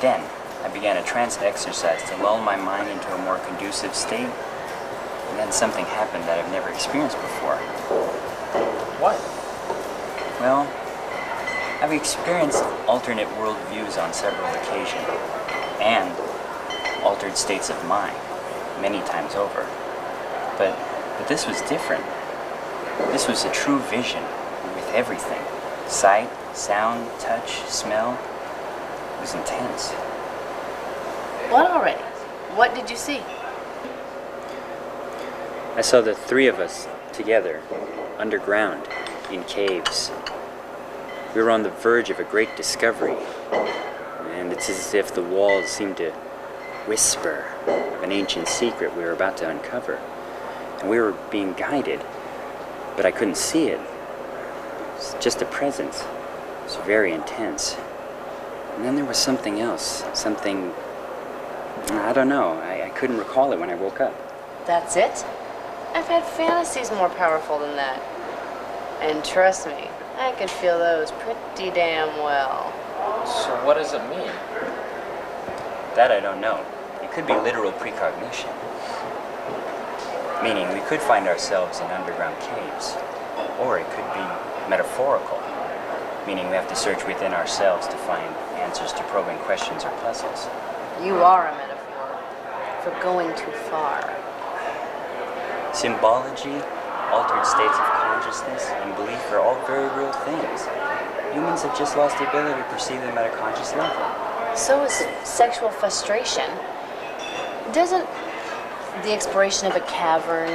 Then, I began a trance exercise to lull my mind into a more conducive state, and then something happened that I've never experienced before. What? Well, I've experienced alternate worldviews on several occasions, and altered states of mind many times over. But this was different. This was a true vision with everything. Sight, sound, touch, smell. It was intense. What already? What did you see? I saw the three of us together, underground, in caves. We were on the verge of a great discovery, and it's as if the walls seemed to whisper of an ancient secret we were about to uncover. And we were being guided, but I couldn't see it. It's just a presence. It was very intense. And then there was something else, something, I don't know, I couldn't recall it when I woke up. That's it? I've had fantasies more powerful than that. And trust me, I can feel those pretty damn well. So what does it mean? That I don't know. It could be literal precognition. Meaning we could find ourselves in underground caves. Or it could be metaphorical. Meaning we have to search within ourselves to find answers to probing questions or puzzles. You are a metaphor for going too far. Symbology, altered states of consciousness, and belief are all very real things. Humans have just lost the ability to perceive them at a conscious level. So is sexual frustration. Doesn't the exploration of a cavern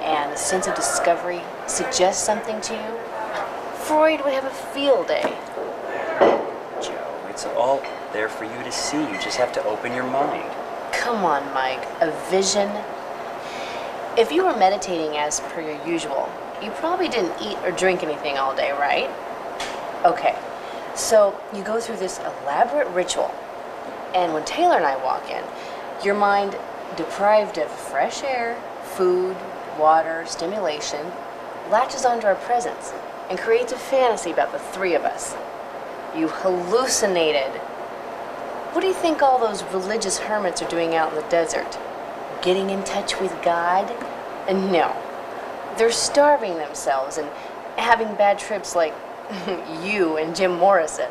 and the sense of discovery suggest something to you? Freud would have a field day. Joe, it's all there for you to see. You just have to open your mind. Come on, Mike. A vision? If you were meditating as per your usual, you probably didn't eat or drink anything all day, right? Okay, so you go through this elaborate ritual, and when Taylor and I walk in, your mind, deprived of fresh air, food, water, stimulation, latches onto our presence and creates a fantasy about the three of us. You hallucinated. What do you think all those religious hermits are doing out in the desert? Getting in touch with God? And no, they're starving themselves and having bad trips like you and Jim Morrison.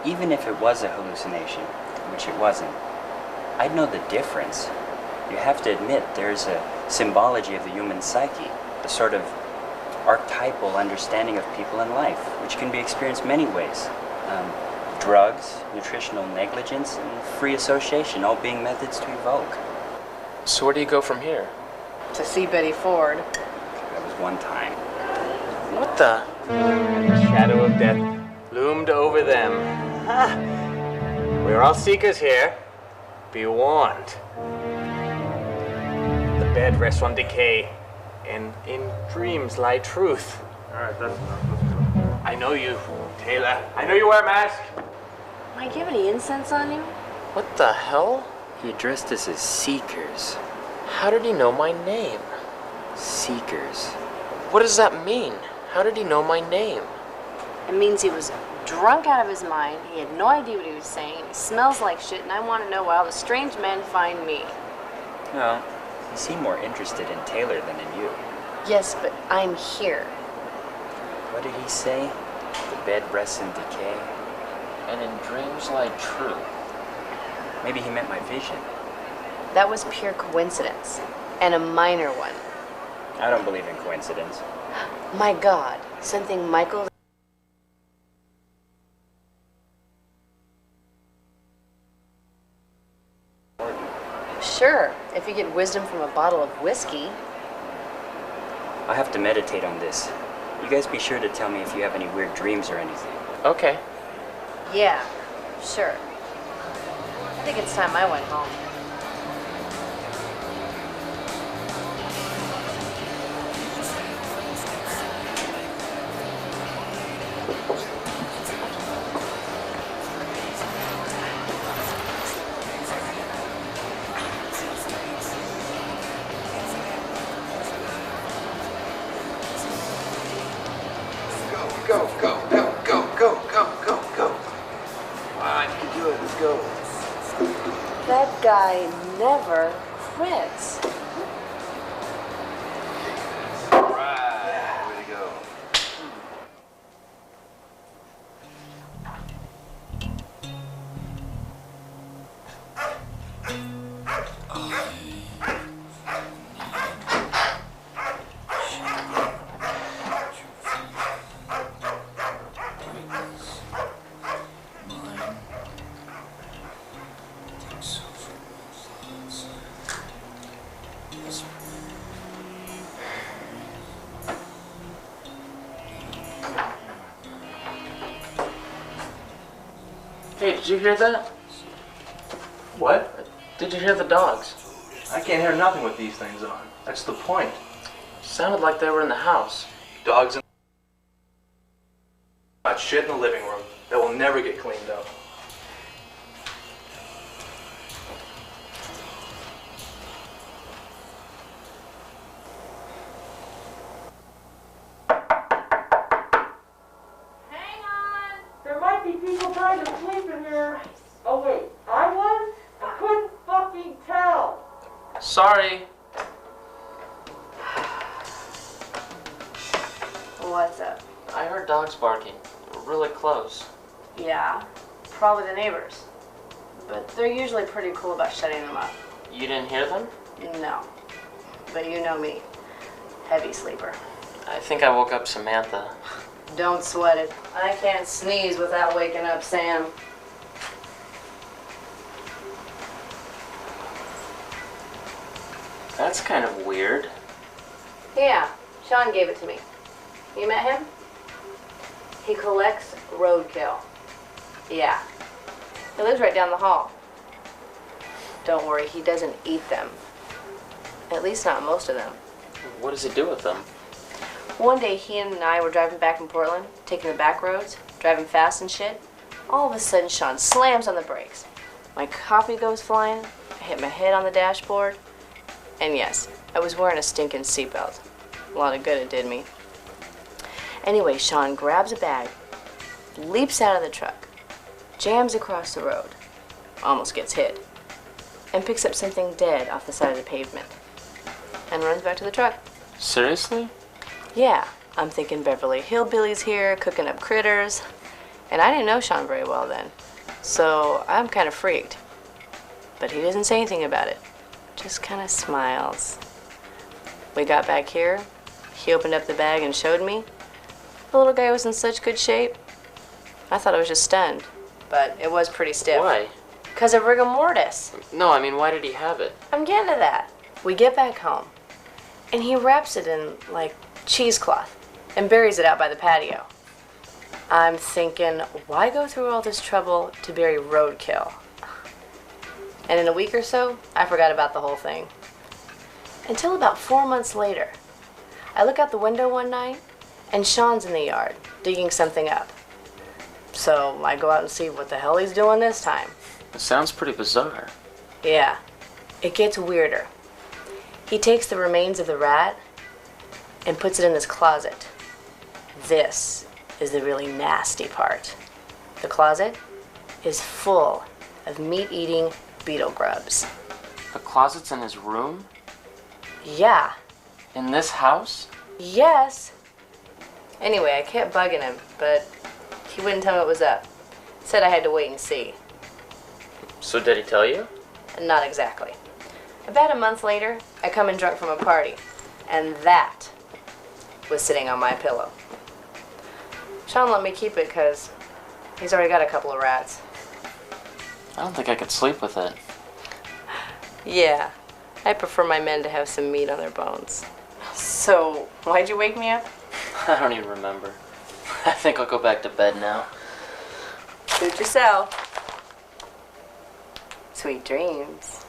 Even if it was a hallucination, which it wasn't, I'd know the difference. You have to admit there's a symbology of the human psyche, a sort of archetypal understanding of people and life, which can be experienced many ways. Drugs, nutritional negligence, and free association, all being methods to evoke. So where do you go from here? To see Betty Ford. That was one time. What the? The shadow of death loomed over them. We're all seekers here. Be warned. The bed rests on decay, and in dreams lie truth. Alright, that's enough. I know you, Taylor. I know you wear a mask. Mike, do you have any incense on you? What the hell? He addressed us as seekers. How did he know my name? Seekers. What does that mean? How did he know my name? It means he was drunk out of his mind, he had no idea what he was saying, he smells like shit, and I want to know why all the strange men find me. Well, he seemed more interested in Taylor than in you. Yes, but I'm here. What did he say? The bed rests in decay? And in dreams lie true. Maybe he meant my vision. That was pure coincidence, and a minor one. I don't believe in coincidence. My God, something Michael... Sure, if you get wisdom from a bottle of whiskey. I'll have to meditate on this. You guys be sure to tell me if you have any weird dreams or anything. Okay. Yeah, sure. I think it's time I went home. Go, go, go, go, go, go, go, go. Come on, Good, let's go. That guy never quits. Right, way to go. Hey, did you hear that? What? Did you hear the dogs? I can't hear nothing with these things on. That's the point. Sounded like they were in the house. Dogs and shit in the living room that will never get cleaned up. Hang on! There might be people trying to sleep in here. Oh wait, I was? I couldn't fucking tell. Sorry. What's up? I heard dogs barking. Really close. Yeah, probably the neighbors. But they're usually pretty cool about shutting them up. You didn't hear them? No. But you know me. Heavy sleeper. I think I woke up Samantha. Don't sweat it. I can't sneeze without waking up Sam. That's kind of weird. Yeah, Sean gave it to me. You met him? He collects roadkill. Yeah. He lives right down the hall. Don't worry, he doesn't eat them. At least not most of them. What does he do with them? One day he and I were driving back from Portland, taking the back roads, driving fast and shit. All of a sudden Sean slams on the brakes. My coffee goes flying, I hit my head on the dashboard, and yes, I was wearing a stinking seatbelt. A lot of good it did me. Anyway, Sean grabs a bag, leaps out of the truck, jams across the road, almost gets hit, and picks up something dead off the side of the pavement, and runs back to the truck. Seriously? Yeah, I'm thinking Beverly Hillbillies here, cooking up critters, and I didn't know Sean very well then, so I'm kind of freaked. But he doesn't say anything about it, just kind of smiles. We got back here, he opened up the bag and showed me. The little guy was in such good shape. I thought I was just stunned, but it was pretty stiff. Why? Because of rigor mortis. No, I mean, why did he have it? I'm getting to that. We get back home, and he wraps it in, like, cheesecloth and buries it out by the patio. I'm thinking, why go through all this trouble to bury roadkill? And in a week or so, I forgot about the whole thing. Until about 4 months later. I look out the window one night, and Sean's in the yard, digging something up. So I go out and see what the hell he's doing this time. It sounds pretty bizarre. Yeah, it gets weirder. He takes the remains of the rat and puts it in this closet. This is the really nasty part. The closet is full of meat-eating beetle grubs. The closet's in his room? Yeah. In this house? Yes. Anyway, I kept bugging him, but he wouldn't tell me what was up. Said I had to wait and see. So did he tell you? Not exactly. About a month later, I come in drunk from a party, and that was sitting on my pillow. Sean let me keep it because he's already got a couple of rats. I don't think I could sleep with it. Yeah, I prefer my men to have some meat on their bones. So, why'd you wake me up? I don't even remember. I think I'll go back to bed now. Suit yourself. Sweet dreams.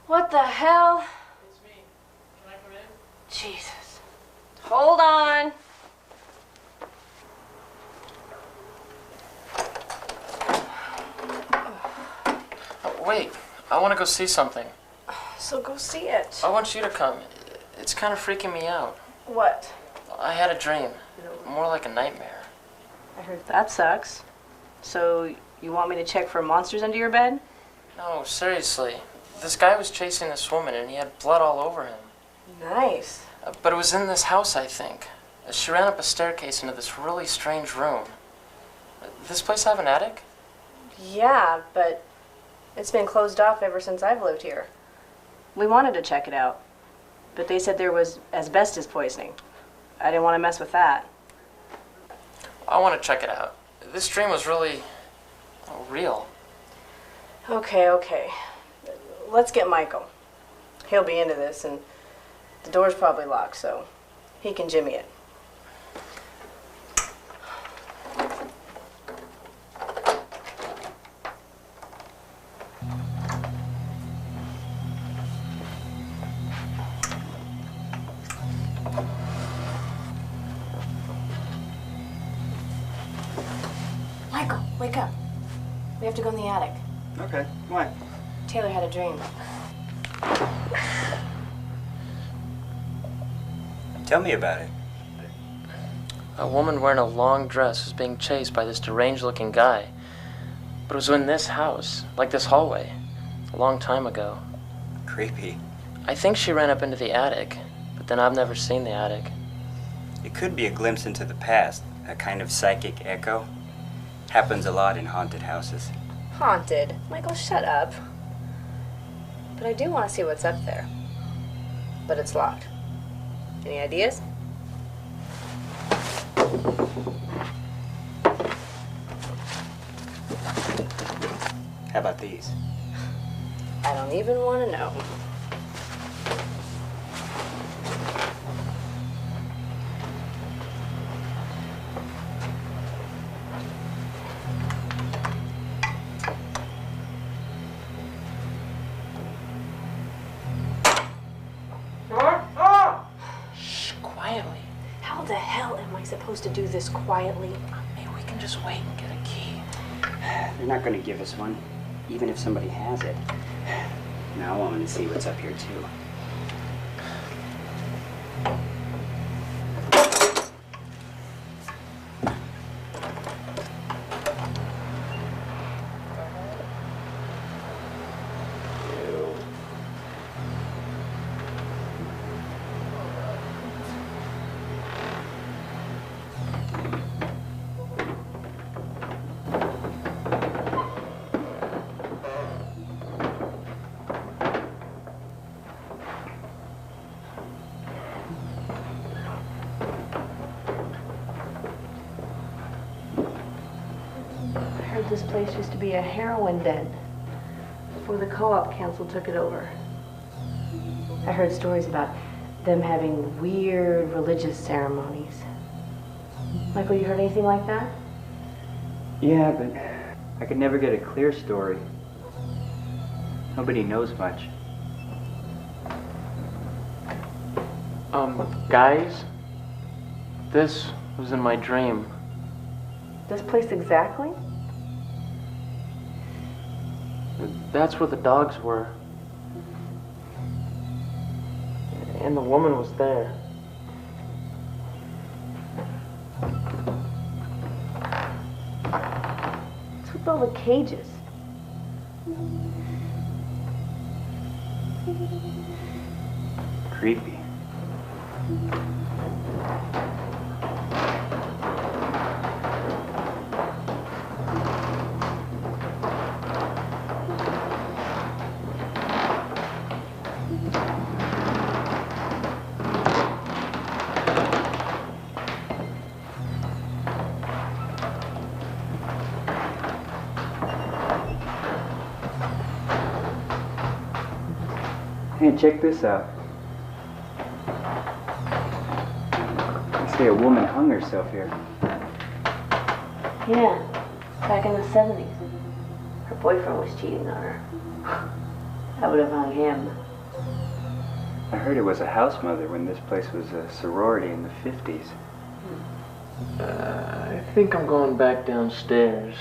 What the hell? It's me. Can I come in? Jesus. Hold on. Oh, wait, I want to go see something. So go see it. I want you to come. It's kind of freaking me out. What? I had a dream. More like a nightmare. I heard that sucks. So you want me to check for monsters under your bed? No, seriously. This guy was chasing this woman and he had blood all over him. Nice. But it was in this house, I think. She ran up a staircase into this really strange room. This place have an attic? Yeah, but it's been closed off ever since I've lived here. We wanted to check it out, but they said there was asbestos poisoning. I didn't want to mess with that. I want to check it out. This dream was really real. Okay. Let's get Michael. He'll be into this, and the door's probably locked, so he can jimmy it. Michael, wake up. We have to go in the attic. Okay, why? Taylor had a dream. Tell me about it. A woman wearing a long dress was being chased by this deranged-looking guy. But it was in this house, like this hallway, a long time ago. Creepy. I think she ran up into the attic, but then I've never seen the attic. It could be a glimpse into the past, a kind of psychic echo. Happens a lot in haunted houses. Haunted? Michael, shut up. But I do want to see what's up there. But it's locked. Any ideas? How about these? I don't even want to know. Shut up! Shh, quietly. How the hell am I supposed to do this quietly? Maybe we can just wait and get a key. They're not going to give us one, even if somebody has it. Now I want to see what's up here, too. This place used to be a heroin den before the co-op council took it over. I heard stories about them having weird religious ceremonies. Michael, you heard anything like that? Yeah, but I could never get a clear story. Nobody knows much. Guys, this was in my dream. This place exactly? That's where the dogs were. And the woman was there. What's with all the cages? creepy. Hey, check this out. They say a woman hung herself here. Yeah, back in the 70s. Her boyfriend was cheating on her. I would have hung him. I heard it was a house mother when this place was a sorority in the 50s. I think I'm going back downstairs.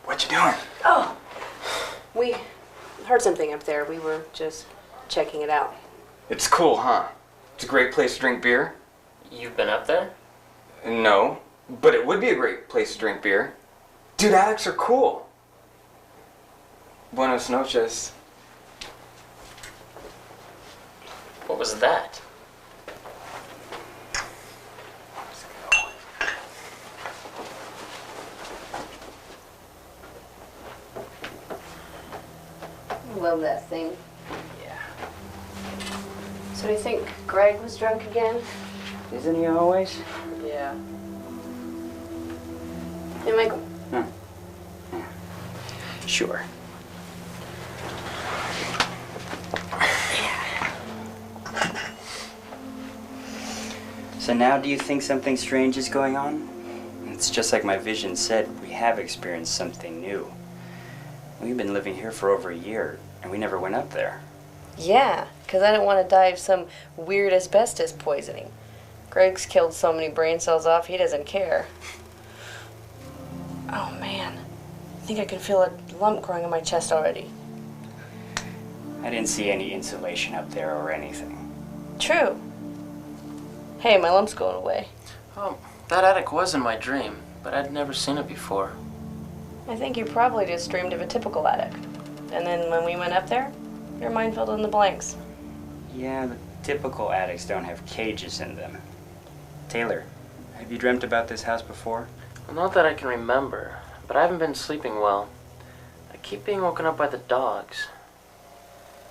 What you doing? Oh, we heard something up there. We were just checking it out. It's cool, huh? It's a great place to drink beer. You've been up there? No, but it would be a great place to drink beer. Dude, attics are cool. Buenos noches. What was that? Love that thing. Yeah. So do you think Greg was drunk again? Isn't he always? Yeah. Hey, Michael. Huh. Yeah. Sure. So now do you think something strange is going on? It's just like my vision said, we have experienced something new. We've been living here for over a year, and we never went up there. Yeah, because I didn't want to die of some weird asbestos poisoning. Greg's killed so many brain cells off, he doesn't care. Oh, man. I think I can feel a lump growing in my chest already. I didn't see any insulation up there or anything. True. Hey, my lump's going away. Oh, that attic was in my dream, but I'd never seen it before. I think you probably just dreamed of a typical attic. And then when we went up there, your mind filled in the blanks. Yeah, the typical attics don't have cages in them. Taylor, have you dreamt about this house before? Well, not that I can remember, but I haven't been sleeping well. I keep being woken up by the dogs.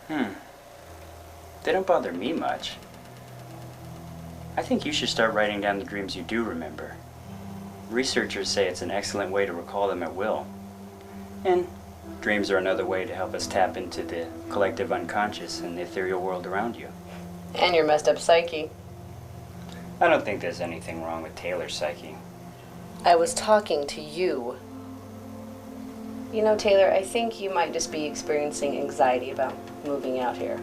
They don't bother me much. I think you should start writing down the dreams you do remember. Researchers say it's an excellent way to recall them at will. And dreams are another way to help us tap into the collective unconscious and the ethereal world around you. And your messed up psyche. I don't think there's anything wrong with Taylor's psyche. I was talking to you. You know, Taylor, I think you might just be experiencing anxiety about moving out here.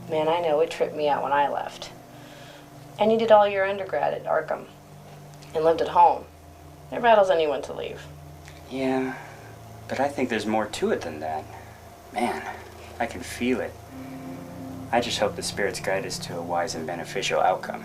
Man, I know it tripped me out when I left. And you did all your undergrad at Arkham and lived at home. It rattles anyone to leave. Yeah, but I think there's more to it than that. Man, I can feel it. I just hope the spirits guide us to a wise and beneficial outcome.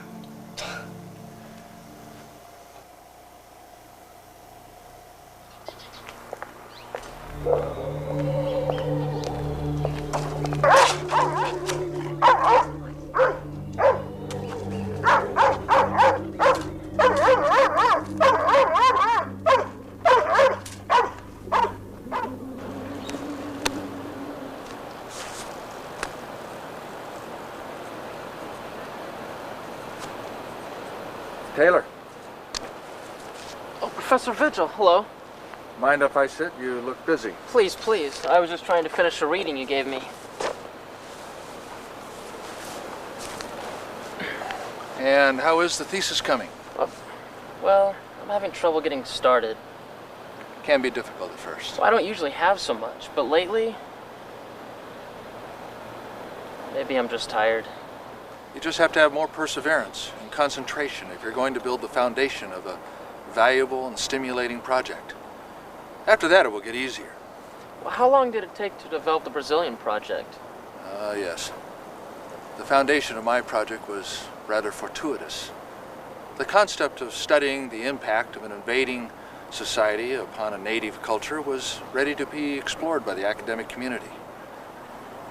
Taylor, Oh, Professor Vigil, hello. mind if I sit? You look busy. Please, please. I was just trying to finish a reading you gave me. And how is the thesis coming? Well, I'm having trouble getting started. Can be difficult at first. Well, I don't usually have so much, but lately... Maybe I'm just tired. You just have to have more perseverance and concentration if you're going to build the foundation of a valuable and stimulating project. After that, it will get easier. Well, how long did it take to develop the Brazilian project? Yes. The foundation of my project was rather fortuitous. The concept of studying the impact of an invading society upon a native culture was ready to be explored by the academic community.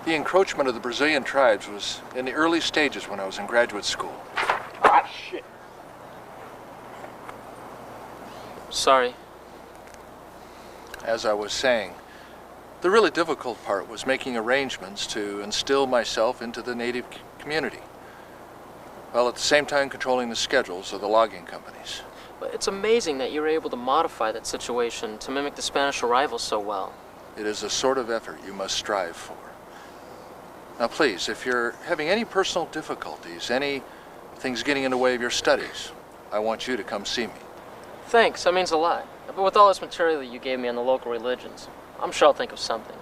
The encroachment of the Brazilian tribes was in the early stages when I was in graduate school. Ah, shit. Sorry. As I was saying, the really difficult part was making arrangements to instill myself into the native community, while at the same time controlling the schedules of the logging companies. But it's amazing that you were able to modify that situation to mimic the Spanish arrival so well. It is a sort of effort you must strive for. Now please, if you're having any personal difficulties, any things getting in the way of your studies, I want you to come see me. Thanks, that means a lot. But with all this material you gave me on the local religions, I'm sure I'll think of something.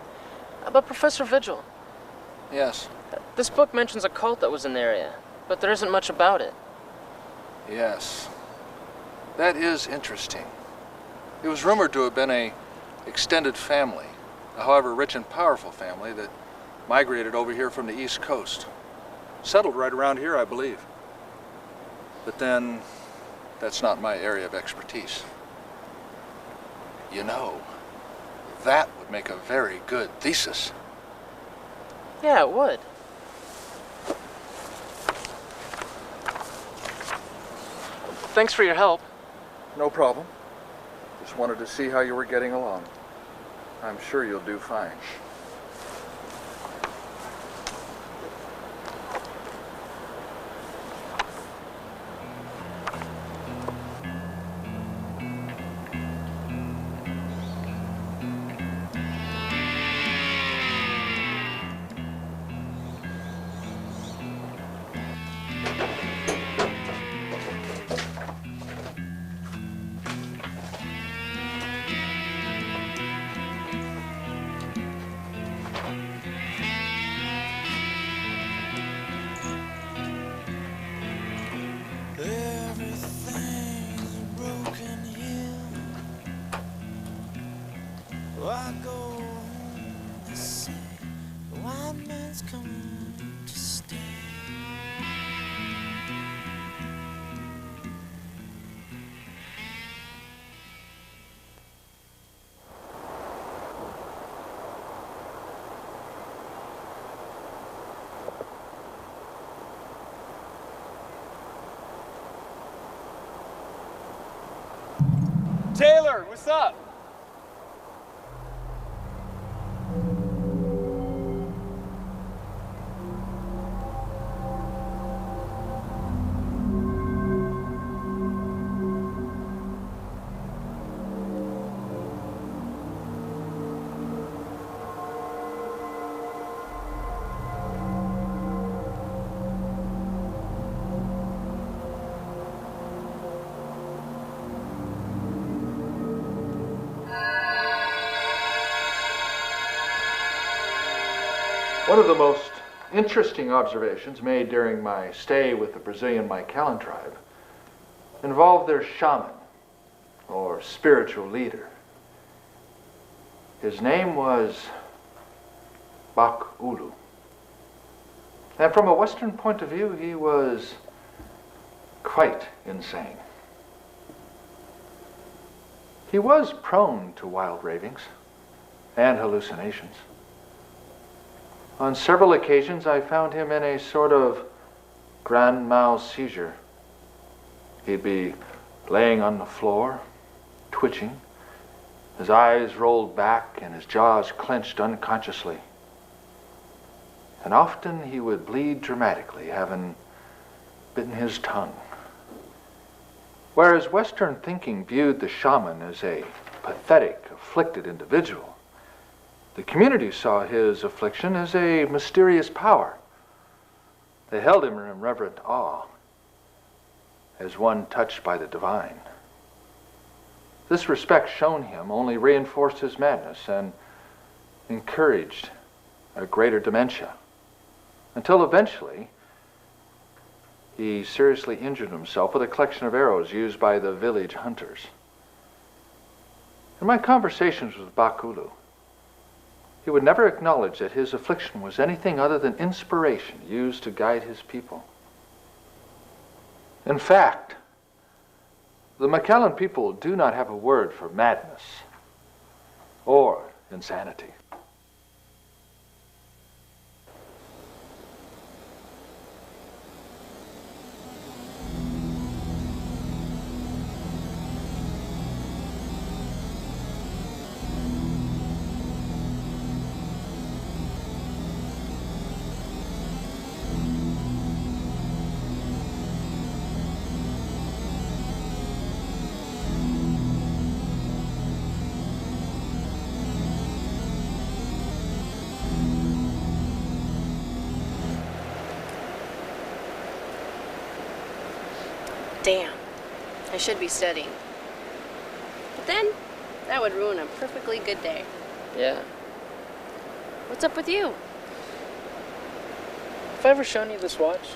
But Professor Vigil, Yes, this book mentions a cult that was in the area, but there isn't much about it. yes. That is interesting. It was rumored to have been a extended family, a however rich and powerful family that migrated over here from the East Coast. Settled right around here, I believe. But then, that's not my area of expertise. You know, that would make a very good thesis. Yeah, it would. Thanks for your help. No problem. Just wanted to see how you were getting along. I'm sure you'll do fine. Everything's broken here. I go home, they say the white man's coming to stay. Taylor, what's up? One of the most interesting observations made during my stay with the Brazilian Maicalan tribe involved their shaman, or spiritual leader. His name was Bakulu. And from a Western point of view, he was quite insane. He was prone to wild ravings and hallucinations. On several occasions, I found him in a sort of grand mal seizure. He'd be laying on the floor, twitching, his eyes rolled back and his jaws clenched unconsciously. And often he would bleed dramatically, having bitten his tongue. Whereas Western thinking viewed the shaman as a pathetic, afflicted individual, the community saw his affliction as a mysterious power. They held him in reverent awe, as one touched by the divine. This respect shown him only reinforced his madness and encouraged a greater dementia, until eventually he seriously injured himself with a collection of arrows used by the village hunters. In my conversations with Bakulu, he would never acknowledge that his affliction was anything other than inspiration used to guide his people. In fact, the McAllen people do not have a word for madness or insanity. Damn, I should be studying. But then, that would ruin a perfectly good day. Yeah. What's up with you? Have I ever shown you this watch?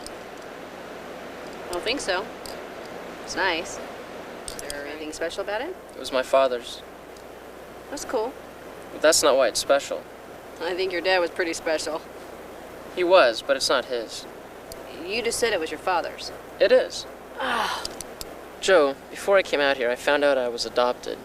I don't think so. It's nice. Is there anything special about it? It was my father's. That's cool. But that's not why it's special. I think your dad was pretty special. He was, but it's not his. You just said it was your father's. It is. Ah. Joe, before I came out here, I found out I was adopted.